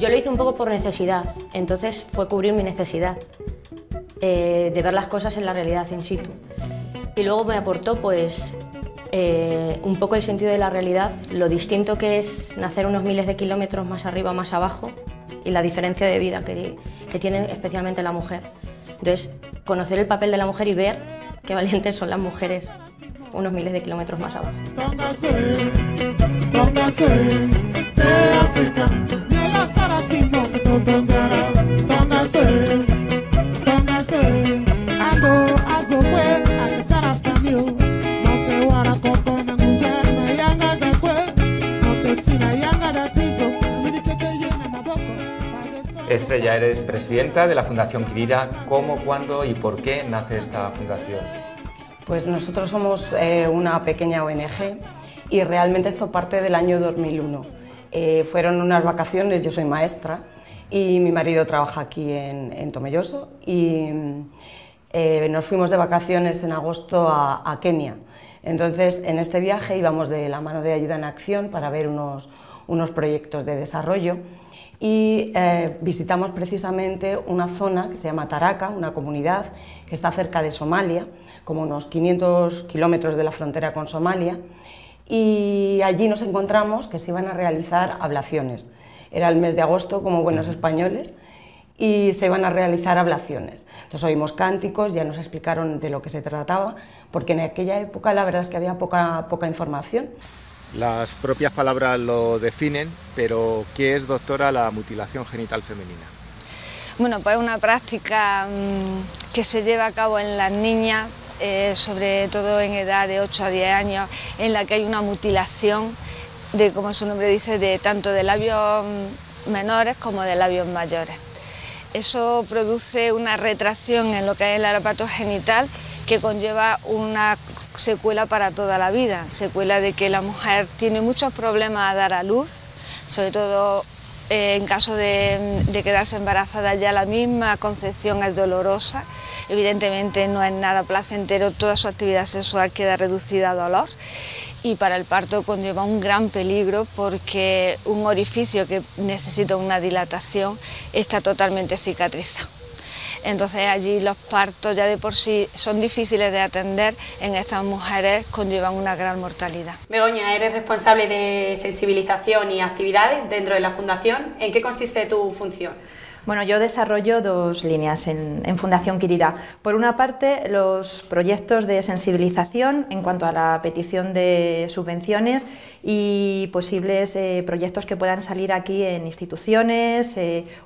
Yo lo hice un poco por necesidad, entonces fue cubrir mi necesidad de ver las cosas en la realidad in situ. Y luego me aportó pues un poco el sentido de la realidad, lo distinto que es nacer unos miles de kilómetros más arriba o más abajo y la diferencia de vida que tiene especialmente la mujer. Entonces, conocer el papel de la mujer y ver qué valientes son las mujeres unos miles de kilómetros más abajo. Estrella, eres presidenta de la Fundación Quirira. ¿Cómo, cuándo y por qué nace esta fundación? Pues nosotros somos una pequeña ONG y realmente esto parte del año 2001. Fueron unas vacaciones, yo soy maestra y mi marido trabaja aquí en Tomelloso y nos fuimos de vacaciones en agosto a Kenia. Entonces, en este viaje íbamos de la mano de Ayuda en Acción para ver unos proyectos de desarrollo y visitamos precisamente una zona que se llama Tharaka, una comunidad que está cerca de Somalia, como unos 500 kilómetros de la frontera con Somalia, y allí nos encontramos que se iban a realizar ablaciones. Era el mes de agosto, como buenos españoles, y se iban a realizar ablaciones. Entonces oímos cánticos, ya nos explicaron de lo que se trataba, porque en aquella época la verdad es que había poca información. Las propias palabras lo definen, pero ¿qué es, doctora, la mutilación genital femenina? Bueno, pues es una práctica que se lleva a cabo en las niñas, sobre todo en edad de 8 a 10 años, en la que hay una mutilación, como su nombre dice, de tanto de labios menores como de labios mayores. Eso produce una retracción en lo que es el aparato genital que conlleva una secuela para toda la vida, secuela de que la mujer tiene muchos problemas a dar a luz, sobre todo en caso de quedarse embarazada. Ya la misma concepción es dolorosa, evidentemente no es nada placentero, toda su actividad sexual queda reducida a dolor, y para el parto conlleva un gran peligro porque un orificio que necesita una dilatación está totalmente cicatrizado. Entonces allí los partos ya de por sí son difíciles de atender, en estas mujeres conllevan una gran mortalidad. Begoña, eres responsable de sensibilización y actividades dentro de la Fundación. ¿En qué consiste tu función? Bueno, yo desarrollo dos líneas en Fundación Quirira. Por una parte, los proyectos de sensibilización en cuanto a la petición de subvenciones y posibles proyectos que puedan salir aquí en instituciones,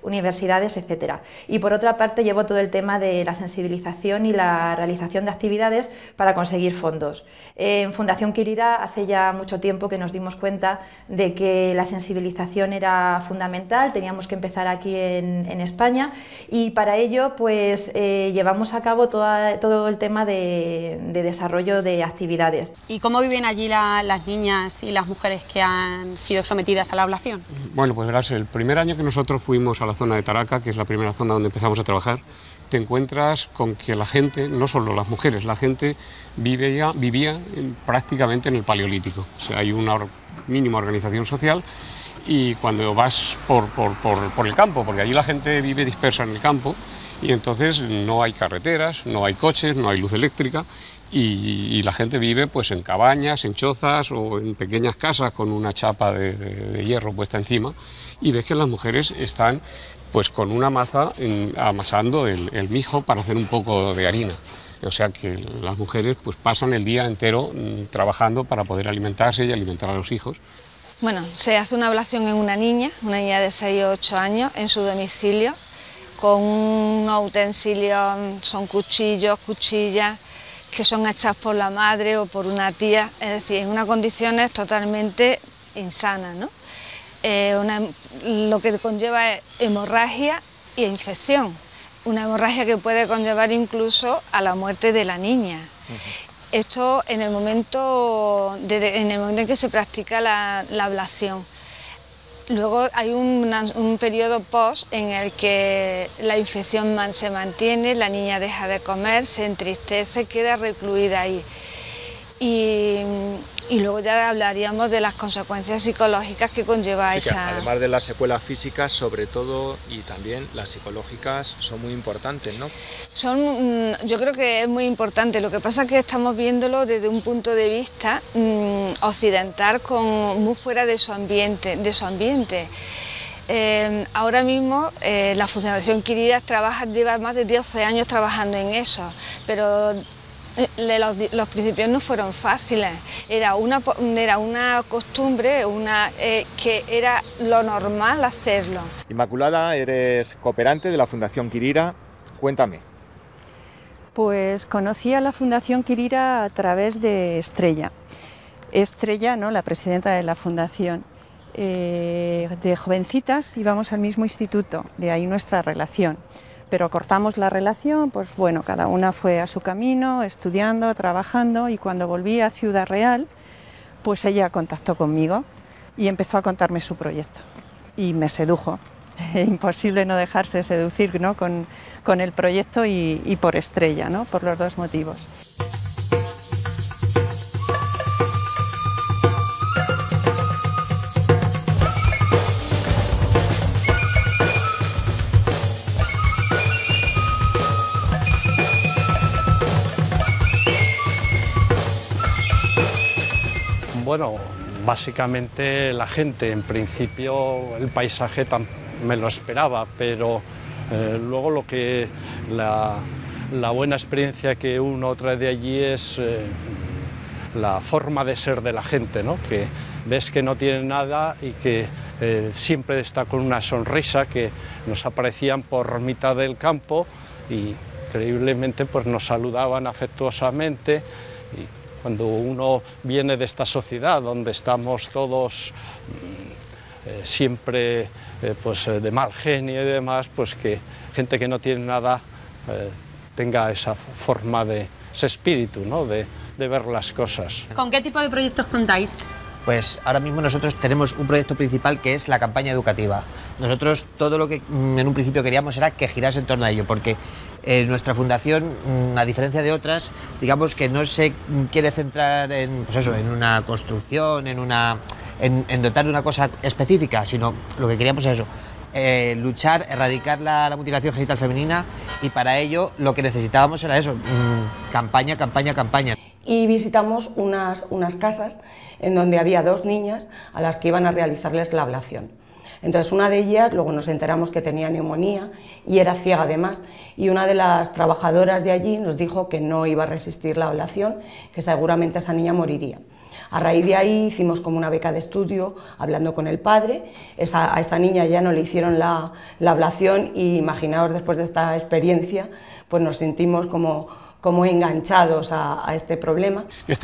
universidades, etc. Y por otra parte, llevo todo el tema de la sensibilización y la realización de actividades para conseguir fondos. En Fundación Quirira hace ya mucho tiempo que nos dimos cuenta de que la sensibilización era fundamental, teníamos que empezar aquí en España, y para ello pues llevamos a cabo todo el tema de desarrollo de actividades. ¿Y cómo viven allí las niñas y las mujeres que han sido sometidas a la ablación? Bueno, pues verás, el primer año que nosotros fuimos a la zona de Tharaka, que es la primera zona donde empezamos a trabajar, te encuentras con que la gente, no solo las mujeres, la gente vivía prácticamente en el Paleolítico. O sea, hay una mínima organización social. Y cuando vas por el campo, porque allí la gente vive dispersa en el campo, y entonces no hay carreteras, no hay coches, no hay luz eléctrica, y la gente vive pues en cabañas, en chozas o en pequeñas casas con una chapa de hierro puesta encima, y ves que las mujeres están pues con una maza amasando el mijo para hacer un poco de harina. O sea que las mujeres pues pasan el día entero trabajando para poder alimentarse y alimentar a los hijos. Bueno, se hace una ablación en una niña de 6 o 8 años, en su domicilio, con unos utensilios, son cuchillos, cuchillas, que son hechas por la madre o por una tía, es decir, en unas condiciones totalmente insanas, ¿no? Lo que conlleva es hemorragia e infección, una hemorragia que puede conllevar incluso a la muerte de la niña. Esto en el momento en que se practica la ablación. Luego hay un periodo post en el que la infección se mantiene, la niña deja de comer, se entristece, queda recluida ahí. y luego ya hablaríamos de las consecuencias psicológicas que conlleva Sí, que esa... además de las secuelas físicas, sobre todo, y también las psicológicas son muy importantes, ¿no? Yo creo que es muy importante, lo que pasa es que estamos viéndolo desde un punto de vista occidental, muy fuera de su ambiente. Ahora mismo la Fundación Quirida lleva más de 12 años trabajando en eso, pero los principios no fueron fáciles, era una costumbre, que era lo normal hacerlo. Inmaculada, eres cooperante de la Fundación Quirira, cuéntame. Pues conocí a la Fundación Quirira a través de Estrella. Estrella, ¿no?, la presidenta de la Fundación. De jovencitas íbamos al mismo instituto, de ahí nuestra relación. Pero cortamos la relación, pues bueno, cada una fue a su camino, estudiando, trabajando, y cuando volví a Ciudad Real, pues ella contactó conmigo y empezó a contarme su proyecto. Y me sedujo. Imposible no dejarse seducir, ¿no?, con el proyecto y por Estrella, ¿no?, por los dos motivos. Bueno, básicamente la gente, en principio el paisaje me lo esperaba, pero luego la buena experiencia que uno trae de allí es la forma de ser de la gente, ¿no?, que ves que no tiene nada y que siempre está con una sonrisa, que nos aparecían por mitad del campo y increíblemente pues nos saludaban afectuosamente. Cuando uno viene de esta sociedad donde estamos todos siempre pues, de mal genio y demás, pues que gente que no tiene nada tenga esa forma ese espíritu, ¿no?, de ver las cosas. ¿Con qué tipo de proyectos contáis? Pues ahora mismo nosotros tenemos un proyecto principal que es la campaña educativa. Nosotros todo lo que en un principio queríamos era que girase en torno a ello, porque nuestra fundación, a diferencia de otras, digamos que no se quiere centrar en, pues eso, en una construcción, en dotar de una cosa específica, sino lo que queríamos es eso, luchar, erradicar la mutilación genital femenina, y para ello lo que necesitábamos era eso, campaña, campaña, campaña. Y visitamos unas casas en donde había 2 niñas a las que iban a realizarles la ablación. Entonces una de ellas, luego nos enteramos que tenía neumonía y era ciega además, y una de las trabajadoras de allí nos dijo que no iba a resistir la ablación, que seguramente esa niña moriría. A raíz de ahí hicimos como una beca de estudio, hablando con el padre. A esa niña ya no le hicieron la ablación, y imaginaos, después de esta experiencia, pues nos sentimos como enganchados a este problema. Es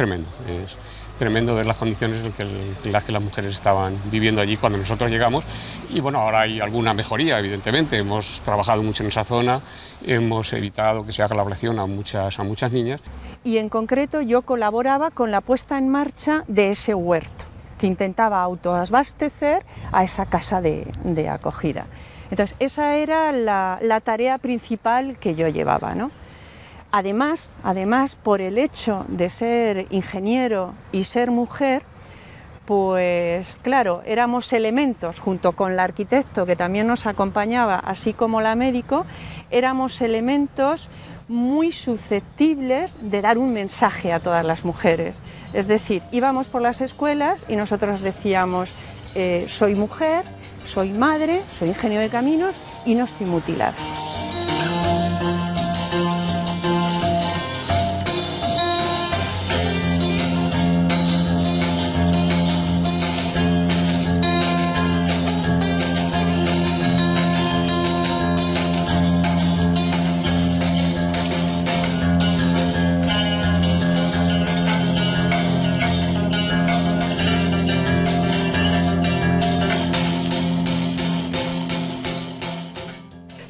tremendo ver las condiciones en las que las mujeres estaban viviendo allí cuando nosotros llegamos, y bueno, ahora hay alguna mejoría, evidentemente. Hemos trabajado mucho en esa zona, hemos evitado que se haga la ablación a muchas niñas. Y en concreto yo colaboraba con la puesta en marcha de ese huerto, que intentaba autoabastecer a esa casa de acogida. Entonces esa era la tarea principal que yo llevaba, ¿no? Además, por el hecho de ser ingeniero y ser mujer, pues claro, éramos elementos, junto con la arquitecto que también nos acompañaba, así como la médico, éramos elementos muy susceptibles de dar un mensaje a todas las mujeres. Es decir, íbamos por las escuelas y nosotros decíamos, soy mujer, soy madre, soy ingeniero de caminos y no estoy mutilada.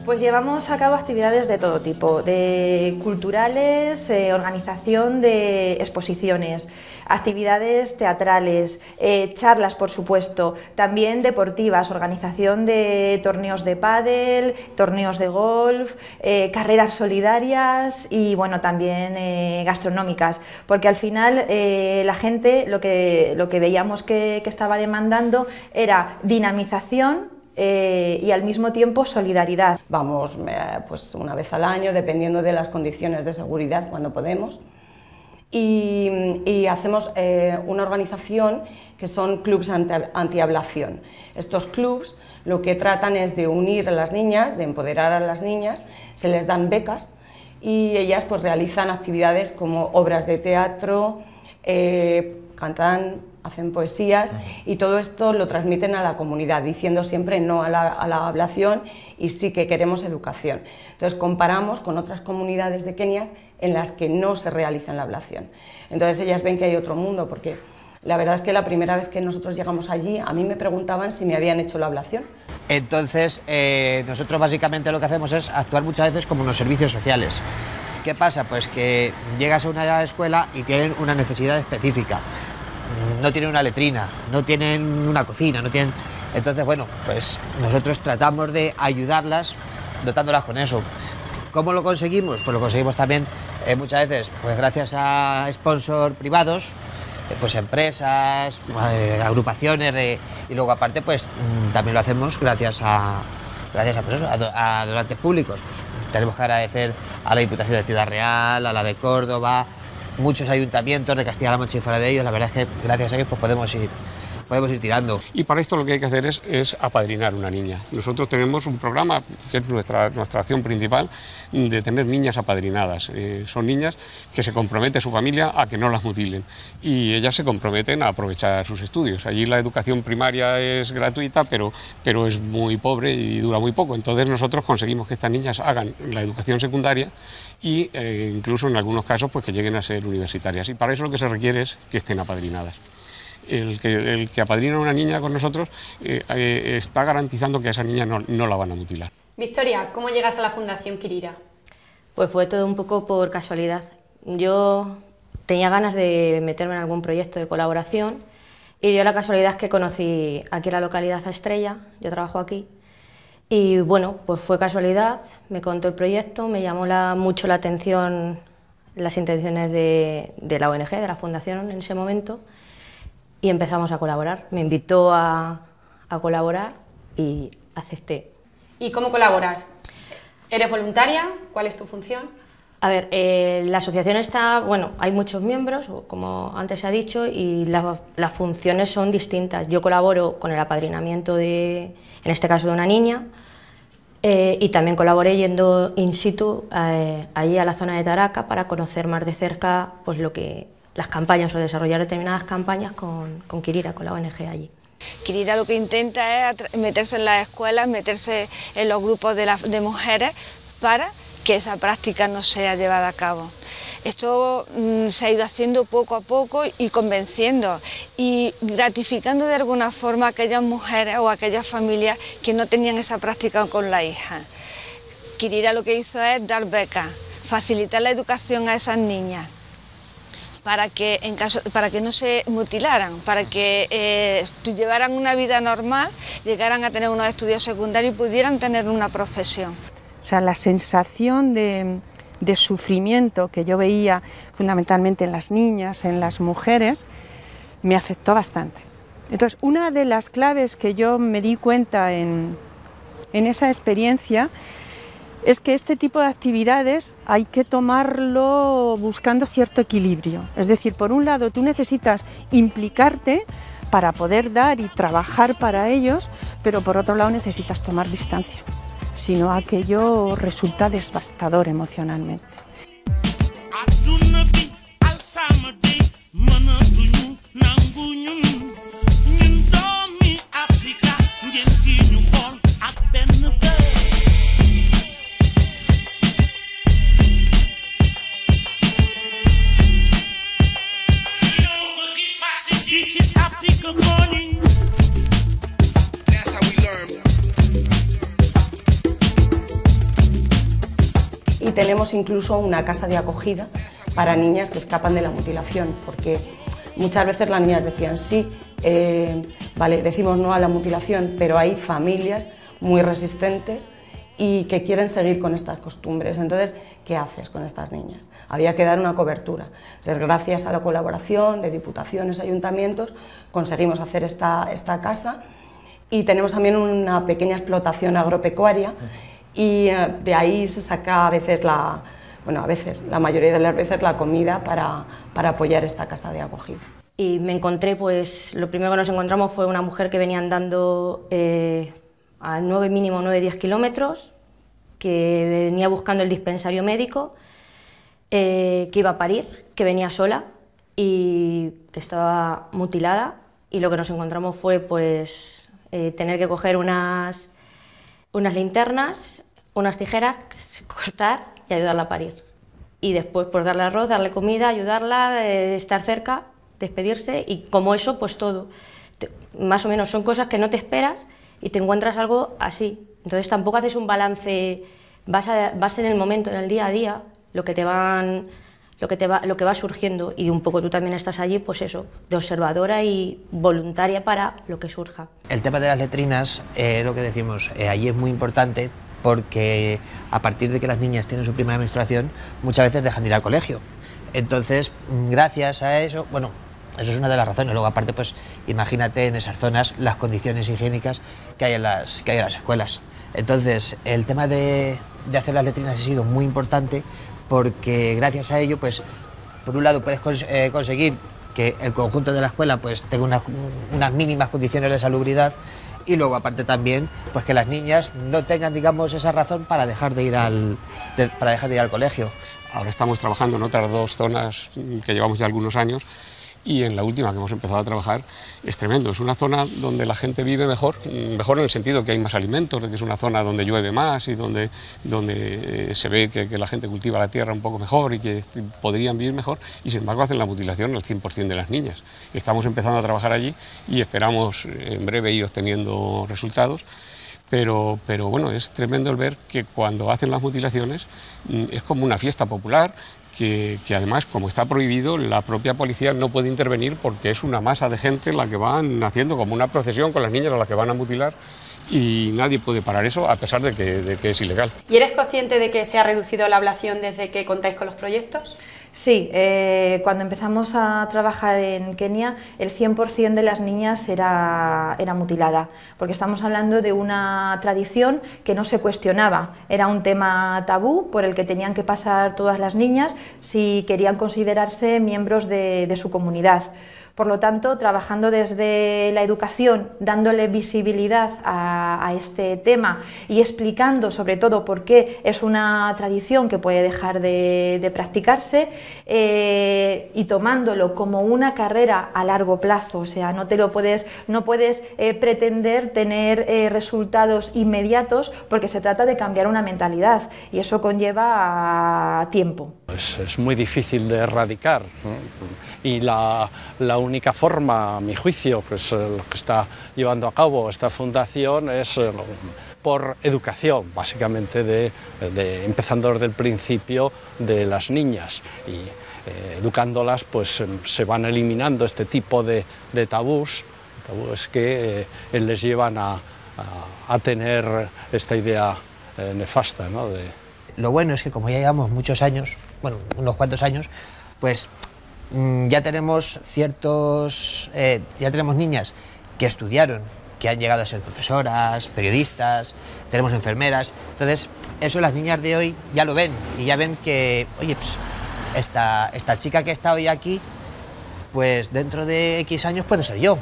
Pues llevamos a cabo actividades de todo tipo, de culturales, organización de exposiciones, actividades teatrales, charlas por supuesto, también deportivas, organización de torneos de pádel, torneos de golf, carreras solidarias y bueno, también gastronómicas, porque al final la gente lo que veíamos que estaba demandando era dinamización y al mismo tiempo solidaridad. Vamos pues una vez al año, dependiendo de las condiciones de seguridad, cuando podemos, y hacemos una organización que son clubs antiablación. Estos clubs lo que tratan es de unir a las niñas, de empoderar a las niñas, se les dan becas y ellas pues realizan actividades como obras de teatro, cantan, hacen poesías y todo esto lo transmiten a la comunidad, diciendo siempre no a la ablación y sí que queremos educación. Entonces comparamos con otras comunidades de Kenia en las que no se realiza la ablación. Entonces ellas ven que hay otro mundo, porque la verdad es que la primera vez que nosotros llegamos allí, a mí me preguntaban si me habían hecho la ablación. Entonces nosotros básicamente lo que hacemos es actuar muchas veces como unos servicios sociales. ¿Qué pasa? Pues que llegas a una escuela y tienen una necesidad específica. No tienen una letrina, no tienen una cocina, no tienen... Entonces, bueno, pues nosotros tratamos de ayudarlas dotándolas con eso. ¿Cómo lo conseguimos? Pues lo conseguimos también muchas veces pues gracias a sponsors privados, pues empresas, agrupaciones y luego aparte pues también lo hacemos gracias a donantes públicos. Pues tenemos que agradecer a la Diputación de Ciudad Real, a la de Córdoba, muchos ayuntamientos de Castilla-La Mancha y fuera de ellos. La verdad es que gracias a ellos pues podemos ir tirando. Y para esto lo que hay que hacer es apadrinar una niña. Nosotros tenemos un programa, que es nuestra acción principal, de tener niñas apadrinadas. Son niñas que se compromete su familia a que no las mutilen y ellas se comprometen a aprovechar sus estudios. Allí la educación primaria es gratuita, pero es muy pobre y dura muy poco. Entonces nosotros conseguimos que estas niñas hagan la educación secundaria y incluso en algunos casos pues que lleguen a ser universitarias. Y para eso lo que se requiere es que estén apadrinadas. El que apadrina a una niña con nosotros está garantizando que a esa niña no la van a mutilar. Victoria, ¿cómo llegas a la Fundación Quirira? Pues fue todo un poco por casualidad. Yo tenía ganas de meterme en algún proyecto de colaboración y dio la casualidad que conocí aquí en la localidad a Estrella, yo trabajo aquí, y bueno, pues fue casualidad, me contó el proyecto, me llamó mucho la atención las intenciones de la ONG, de la Fundación en ese momento, y empezamos a colaborar. Me invitó a colaborar y acepté. ¿Y cómo colaboras? ¿Eres voluntaria? ¿Cuál es tu función? A ver, la asociación está, bueno, hay muchos miembros, como antes se ha dicho, y las funciones son distintas. Yo colaboro con el apadrinamiento en este caso de una niña, y también colaboré yendo in situ allí a la zona de Taraca para conocer más de cerca pues las campañas o desarrollar determinadas campañas con Quirira, con la ONG allí. Quirira lo que intenta es meterse en las escuelas, meterse en los grupos de mujeres para que esa práctica no sea llevada a cabo. Esto se ha ido haciendo poco a poco y convenciendo y gratificando de alguna forma a aquellas mujeres o a aquellas familias que no tenían esa práctica con la hija. Quirira lo que hizo es dar becas, facilitar la educación a esas niñas, para que no se mutilaran, para que llevaran una vida normal, llegaran a tener unos estudios secundarios y pudieran tener una profesión. O sea, la sensación de sufrimiento que yo veía fundamentalmente en las niñas, en las mujeres, me afectó bastante. Entonces, una de las claves que yo me di cuenta en esa experiencia es que este tipo de actividades hay que tomarlo buscando cierto equilibrio. Es decir, por un lado tú necesitas implicarte para poder dar y trabajar para ellos, pero por otro lado necesitas tomar distancia, si no aquello resulta devastador emocionalmente. y tenemos incluso una casa de acogida para niñas que escapan de la mutilación, porque muchas veces las niñas decían sí, vale, decimos no a la mutilación, pero hay familias muy resistentes y que quieren seguir con estas costumbres. Entonces, ¿qué haces con estas niñas? Había que dar una cobertura. Entonces, gracias a la colaboración de diputaciones, ayuntamientos, conseguimos hacer esta casa y tenemos también una pequeña explotación agropecuaria y de ahí se saca a veces la mayoría de las veces la comida para apoyar esta casa de acogida. Y me encontré, pues lo primero que nos encontramos fue una mujer que venía andando a mínimo 9-10 kilómetros, que venía buscando el dispensario médico, que iba a parir, que venía sola y que estaba mutilada, y lo que nos encontramos fue pues tener que coger unas linternas, unas tijeras, cortar y ayudarla a parir. Y después pues darle arroz, darle comida, ayudarla, estar cerca, despedirse, y como eso pues todo. Más o menos son cosas que no te esperas y te encuentras algo así. Entonces tampoco haces un balance, vas en el momento, en el día a día, lo que va surgiendo, y un poco tú también estás allí, pues eso, de observadora y voluntaria para lo que surja. El tema de las letrinas, lo que decimos, allí es muy importante porque a partir de que las niñas tienen su primera menstruación, muchas veces dejan de ir al colegio. Entonces, gracias a eso, bueno, eso es una de las razones. Luego, aparte, pues imagínate en esas zonas las condiciones higiénicas que hay en las escuelas. Entonces, el tema de hacer las letrinas ha sido muy importante porque gracias a ello, pues, por un lado puedes conseguir que el conjunto de la escuela pues tenga unas mínimas condiciones de salubridad, y luego aparte también pues que las niñas no tengan, digamos, esa razón para dejar de ir al colegio. Ahora estamos trabajando en otras dos zonas que llevamos ya algunos años, y en la última que hemos empezado a trabajar es tremendo. Es una zona donde la gente vive mejor en el sentido que hay más alimentos, de que es una zona donde llueve más y donde se ve que la gente cultiva la tierra un poco mejor y que podrían vivir mejor, y sin embargo hacen la mutilación al 100% de las niñas. Estamos empezando a trabajar allí y esperamos en breve ir obteniendo resultados. Pero bueno, es tremendo el ver que cuando hacen las mutilaciones es como una fiesta popular, que además, como está prohibido, la propia policía no puede intervenir porque es una masa de gente la que van haciendo como una procesión con las niñas a las que van a mutilar, y nadie puede parar eso a pesar de que es ilegal. ¿Y eres consciente de que se ha reducido la ablación desde que contáis con los proyectos? Sí, cuando empezamos a trabajar en Kenia, el 100% de las niñas era mutilada, porque estamos hablando de una tradición que no se cuestionaba, era un tema tabú por el que tenían que pasar todas las niñas si querían considerarse miembros de su comunidad. Por lo tanto, trabajando desde la educación, dándole visibilidad a este tema y explicando sobre todo por qué es una tradición que puede dejar de practicarse, y tomándolo como una carrera a largo plazo. O sea, no puedes pretender tener resultados inmediatos, porque se trata de cambiar una mentalidad y eso conlleva tiempo. Es muy difícil de erradicar, ¿no? Y la única forma, a mi juicio, pues lo que está llevando a cabo esta fundación es por educación, básicamente empezando desde el principio de las niñas, y educándolas pues se van eliminando este tipo de tabús que les llevan a tener esta idea nefasta, ¿no? Lo bueno es que como ya llevamos muchos años, bueno, unos cuantos años, pues ya tenemos ya tenemos niñas que estudiaron, que han llegado a ser profesoras, periodistas, tenemos enfermeras. Entonces, eso las niñas de hoy ya lo ven, y ya ven que, oye, pues esta chica que está hoy aquí, pues dentro de X años puedo ser yo.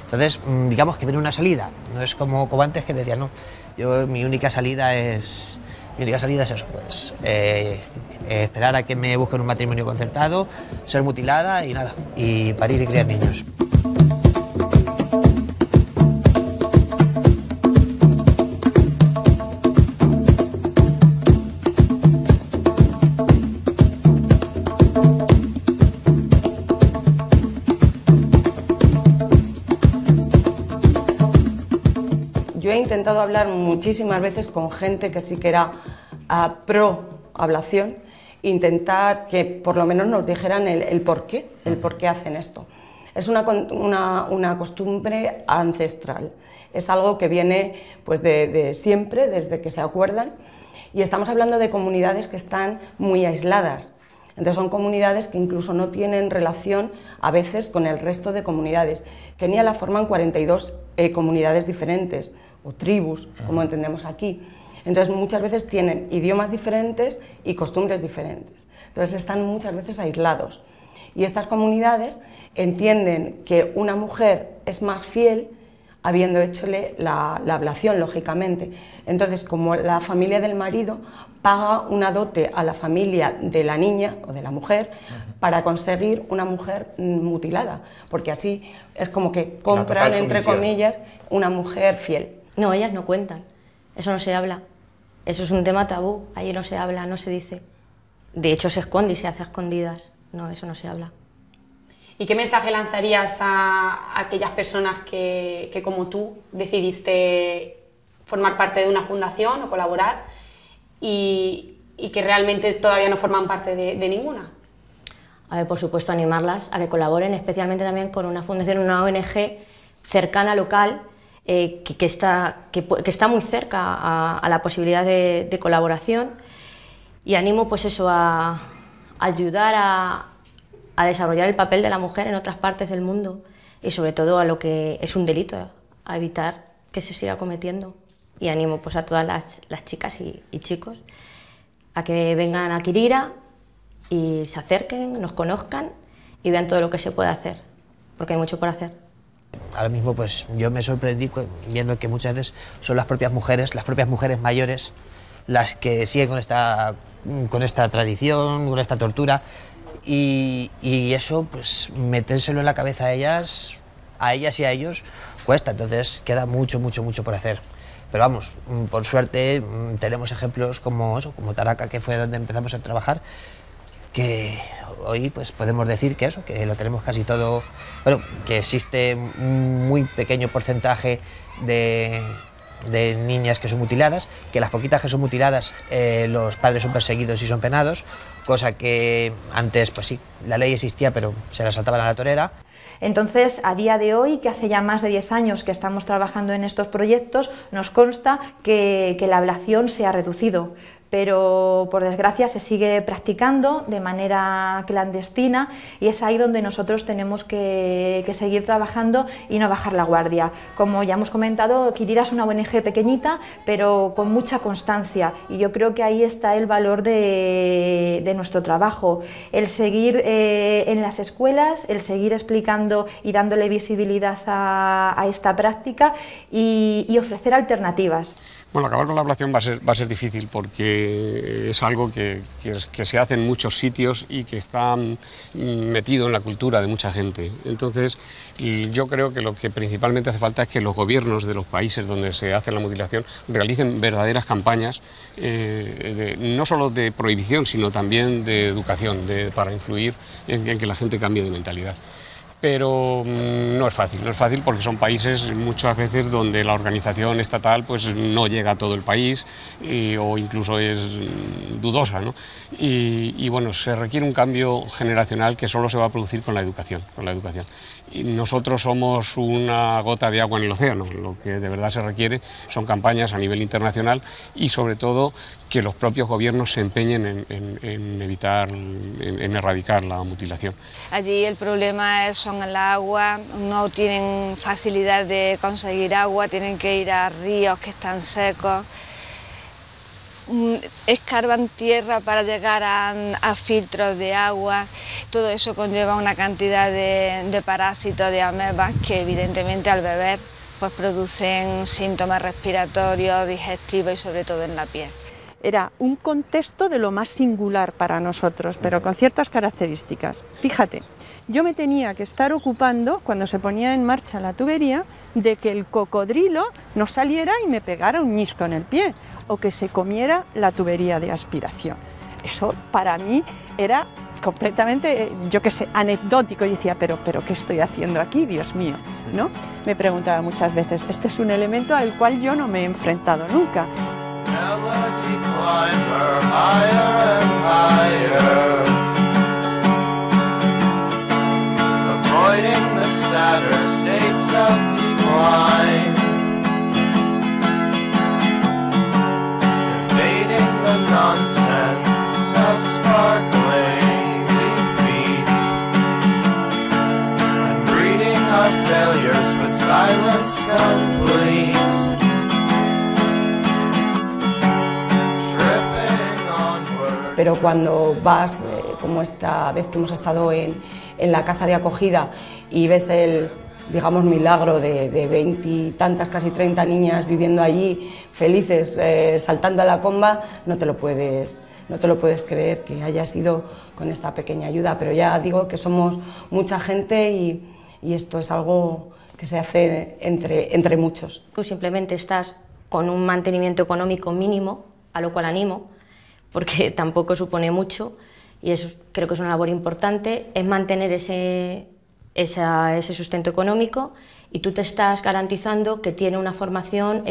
Entonces, digamos que ven una salida, no es como antes que decía, no, mi única salida es eso, pues esperar a que me busquen un matrimonio concertado, ser mutilada y nada, y parir y criar niños. Yo he intentado hablar muchísimas veces con gente que sí que era pro ablación, intentar que por lo menos nos dijeran el por qué hacen esto. Es una costumbre ancestral, es algo que viene pues de siempre, desde que se acuerdan, y estamos hablando de comunidades que están muy aisladas. Entonces son comunidades que incluso no tienen relación a veces con el resto de comunidades. Kenia la forman 42 comunidades diferentes, o tribus, como entendemos aquí. Entonces muchas veces tienen idiomas diferentes y costumbres diferentes. Entonces están muchas veces aislados. Y estas comunidades entienden que una mujer es más fiel habiendo hechole la ablación, lógicamente. Entonces, como la familia del marido paga una dote a la familia de la niña o de la mujer para conseguir una mujer mutilada, porque así es como que compran, entre comillas, una mujer fiel. No, ellas no cuentan, eso no se habla, eso es un tema tabú, allí no se habla, no se dice. De hecho se esconde y se hace a escondidas, no, eso no se habla. ¿Y qué mensaje lanzarías a aquellas personas que como tú decidiste formar parte de una fundación o colaborar y que realmente todavía no forman parte de ninguna? A ver, por supuesto, animarlas a que colaboren, especialmente también con una fundación, una ONG cercana, local, que está muy cerca a la posibilidad de colaboración, y animo pues eso a ayudar a desarrollar el papel de la mujer en otras partes del mundo y sobre todo a lo que es un delito, a evitar que se siga cometiendo. Y animo pues a todas las chicas y chicos a que vengan a Quirira y se acerquen, nos conozcan y vean todo lo que se puede hacer, porque hay mucho por hacer. Ahora mismo pues yo me sorprendí viendo que muchas veces son las propias mujeres mayores las que siguen con esta tradición, con esta tortura, y eso pues metérselo en la cabeza a ellas y a ellos cuesta, entonces queda mucho por hacer. Pero vamos, por suerte tenemos ejemplos como Taraca, que fue donde empezamos a trabajar, que hoy pues podemos decir que lo tenemos casi todo, bueno, que existe un muy pequeño porcentaje de niñas que son mutiladas, que las poquitas que son mutiladas los padres son perseguidos y son penados, cosa que antes pues sí, la ley existía pero se la saltaban a la torera. Entonces, a día de hoy, que hace ya más de 10 años que estamos trabajando en estos proyectos, nos consta que la ablación se ha reducido, pero por desgracia se sigue practicando de manera clandestina y es ahí donde nosotros tenemos que seguir trabajando y no bajar la guardia. Como ya hemos comentado, Quirira es una ONG pequeñita, pero con mucha constancia, y yo creo que ahí está el valor de nuestro trabajo, el seguir en las escuelas, el seguir explicando y dándole visibilidad a esta práctica y ofrecer alternativas. Bueno, acabar con la ablación va a ser difícil porque es algo que se hace en muchos sitios y que está metido en la cultura de mucha gente. Entonces, yo creo que lo que principalmente hace falta es que los gobiernos de los países donde se hace la mutilación realicen verdaderas campañas, no solo de prohibición, sino también de educación, para influir en que la gente cambie de mentalidad. Pero no es fácil porque son países muchas veces donde la organización estatal pues no llega a todo el país o incluso es dudosa, ¿no? Y bueno, se requiere un cambio generacional que solo se va a producir con la educación. Y nosotros somos una gota de agua en el océano, lo que de verdad se requiere son campañas a nivel internacional y sobre todo que los propios gobiernos se empeñen en evitar, en erradicar la mutilación. Allí el problema son el agua, no tienen facilidad de conseguir agua, tienen que ir a ríos que están secos, escarban tierra para llegar a filtros de agua, todo eso conlleva una cantidad de parásitos, de amebas que evidentemente al beber pues producen síntomas respiratorios, digestivos y sobre todo en la piel. Era un contexto de lo más singular para nosotros, pero con ciertas características. Fíjate, yo me tenía que estar ocupando, cuando se ponía en marcha la tubería, de que el cocodrilo no saliera y me pegara un ñisco en el pie, o que se comiera la tubería de aspiración. Eso para mí era completamente, yo qué sé, anecdótico. Y decía, pero ¿qué estoy haciendo aquí, Dios mío? ¿No? Me preguntaba muchas veces, este es un elemento al cual yo no me he enfrentado nunca. Melody climber higher and higher, avoiding the sadder states of decline, evading the nonsense of sparkling defeat, and breeding our failures with silence complete. Pero cuando vas, como esta vez que hemos estado en la casa de acogida y ves el, digamos, milagro de 20 y tantas, casi 30 niñas viviendo allí, felices, saltando a la comba, no te lo puedes creer que haya sido con esta pequeña ayuda. Pero ya digo que somos mucha gente y esto es algo que se hace entre muchos. Tú simplemente estás con un mantenimiento económico mínimo, a lo cual animo, porque tampoco supone mucho, y eso creo que es una labor importante, es mantener ese sustento económico, y tú te estás garantizando que tiene una formación,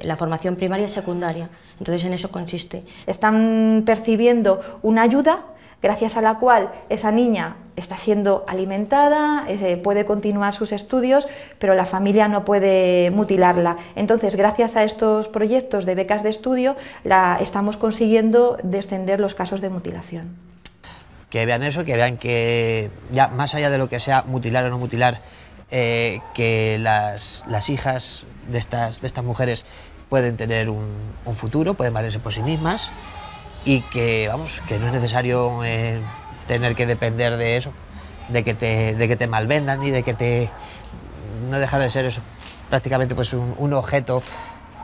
la formación primaria y secundaria. Entonces en eso consiste. Están percibiendo una ayuda gracias a la cual esa niña está siendo alimentada, puede continuar sus estudios, pero la familia no puede mutilarla. Entonces, gracias a estos proyectos de becas de estudio, estamos consiguiendo descender los casos de mutilación. Que vean eso, que vean que ya más allá de lo que sea mutilar o no mutilar, que las hijas de estas mujeres pueden tener un futuro, pueden valerse por sí mismas, y que, vamos, que no es necesario tener que depender de eso, de que te malvendan y de que no dejar de ser eso, prácticamente pues un objeto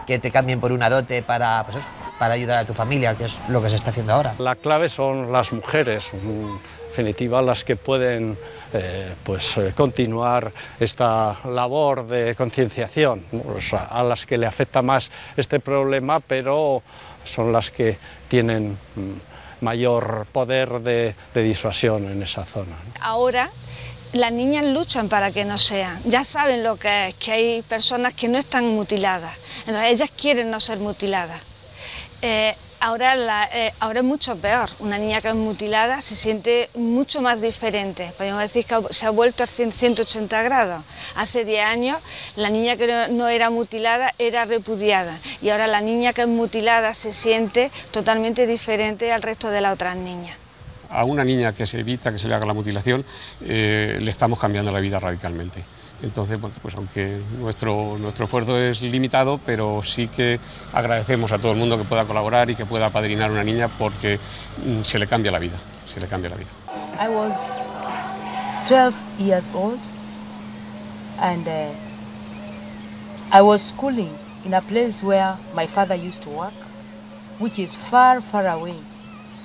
que te cambien por una dote para, pues eso, para ayudar a tu familia, que es lo que se está haciendo ahora. La clave son las mujeres, en definitiva las que pueden continuar esta labor de concienciación, ¿no? O sea, a las que le afecta más este problema, pero son las que tienen mayor poder de disuasión en esa zona. Ahora las niñas luchan para que no sean, ya saben lo que es, que hay personas que no están mutiladas, entonces ellas quieren no ser mutiladas. Ahora es mucho peor, una niña que es mutilada se siente mucho más diferente, podemos decir que se ha vuelto a 180 grados. Hace 10 años la niña que no era mutilada era repudiada, y ahora la niña que es mutilada se siente totalmente diferente al resto de las otras niñas. A una niña que se evita que se le haga la mutilación, le estamos cambiando la vida radicalmente. Entonces, bueno, pues aunque nuestro esfuerzo es limitado, pero sí que agradecemos a todo el mundo que pueda colaborar y que pueda apadrinar a una niña, porque se le cambia la vida, se le cambia la vida. I was 12 years old and I was schooling in a place where my father used to work, which is far, far away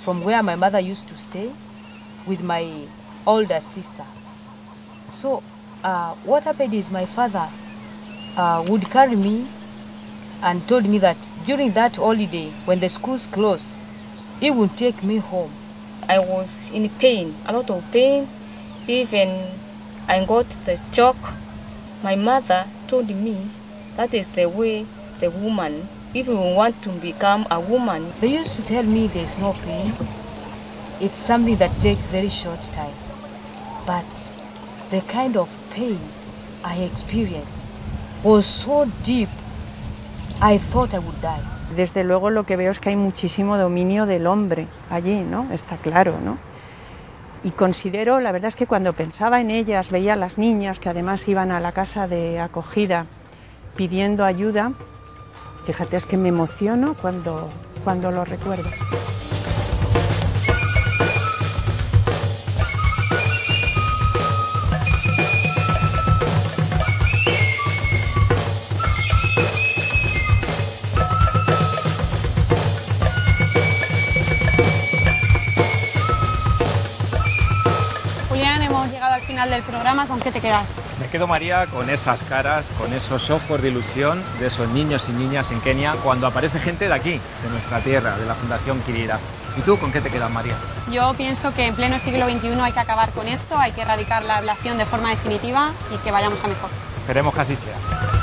from where my mother used to stay with my older sister. So what happened is my father would carry me and told me that during that holiday, when the schools closed, he would take me home. I was in pain, a lot of pain. Even I got the shock. My mother told me that is the way the woman, if you want to become a woman. They used to tell me there's no pain. It's something that takes very short time. But the kind of pain I experienced was so deep, I thought I would die. Desde luego lo que veo es que hay muchísimo dominio del hombre allí, ¿no? Está claro, ¿no? Y considero, la verdad es que cuando pensaba en ellas, veía a las niñas que además iban a la casa de acogida pidiendo ayuda, fíjate, es que me emociono cuando lo recuerdo. Al final del programa, ¿con qué te quedas? Me quedo, María, con esas caras, con esos ojos de ilusión de esos niños y niñas en Kenia cuando aparece gente de aquí, de nuestra tierra, de la Fundación Quirira. ¿Y tú con qué te quedas, María? Yo pienso que en pleno siglo XXI hay que acabar con esto, hay que erradicar la ablación de forma definitiva y que vayamos a mejor. Esperemos que así sea.